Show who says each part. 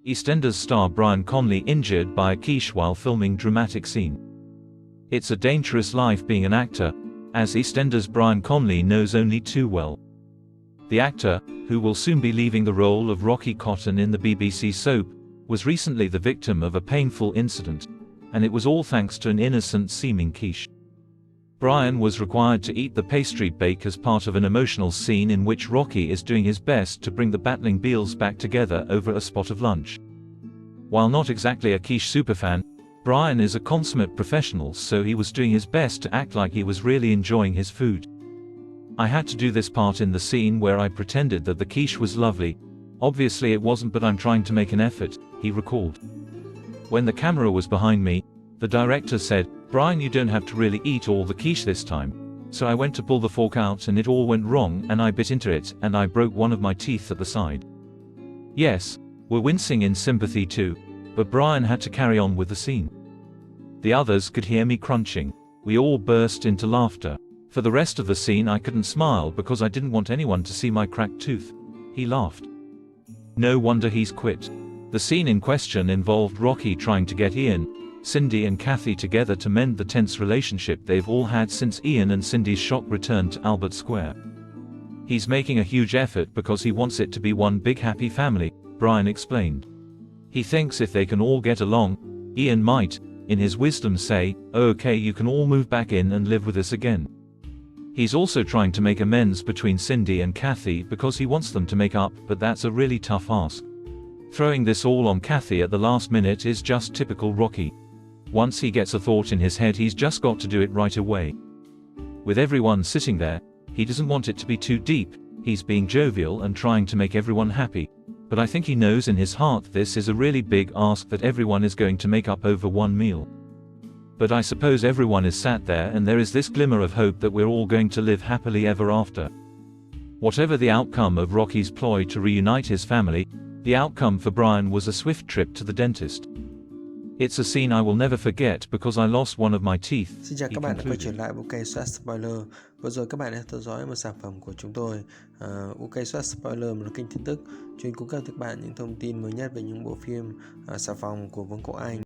Speaker 1: Eastenders star Brian Conley injured by a quiche while filming dramatic scene. It's a dangerous life being an actor, as Eastenders Brian Conley knows only too well. The actor, who will soon be leaving the role of Rocky Cotton in the BBC soap, was recently the victim of a painful incident, and it was all thanks to an innocent-seeming quiche. Brian was required to eat the pastry bake as part of an emotional scene in which Rocky is doing his best to bring the battling Beals back together over a spot of lunch. While not exactly a quiche superfan, Brian is a consummate professional, so he was doing his best to act like he was really enjoying his food. "I had to do this part in the scene where I pretended that the quiche was lovely. Obviously it wasn't, but I'm trying to make an effort," he recalled. "When the camera was behind me, the director said, 'Brian, you don't have to really eat all the quiche this time.' So I went to pull the fork out and it all went wrong and I bit into it and I broke one of my teeth at the side." Yes, we're wincing in sympathy too, but Brian had to carry on with the scene. "The others could hear me crunching. We all burst into laughter. For the rest of the scene I couldn't smile because I didn't want anyone to see my cracked tooth," he laughed. No wonder he's quit. The scene in question involved Rocky trying to get Ian, Cindy and Kathy together to mend the tense relationship they've all had since Ian and Cindy's shock return to Albert Square. "He's making a huge effort because he wants it to be one big happy family," Brian explained. He thinks if they can all get along, Ian might, in his wisdom, say, "Oh, okay, you can all move back in and live with us again." He's also trying to make amends between Cindy and Kathy because he wants them to make up, but that's a really tough ask. Throwing this all on Kathy at the last minute is just typical Rocky. Once he gets a thought in his head, he's just got to do it right away. With everyone sitting there, he doesn't want it to be too deep. He's being jovial and trying to make everyone happy, but I think he knows in his heart this is a really big ask that everyone is going to make up over one meal. But I suppose everyone is sat there and there is this glimmer of hope that we're all going to live happily ever after. Whatever the outcome of Rocky's ploy to reunite his family, the outcome for Brian was a swift trip to the dentist. "It's a scene I will never forget because I lost one of my teeth."
Speaker 2: Xin chào
Speaker 1: he
Speaker 2: các bạn đã quay trở
Speaker 1: concluded.
Speaker 2: lại UK Soát Spoiler. Vừa rồi các bạn đã theo dõi một sản phẩm của chúng tôi, UK Soát Spoiler, một kênh tin tức chuyên cung cấp cho các bạn những thông tin mới nhất về những bộ phim xà phòng của Vương quốc Anh.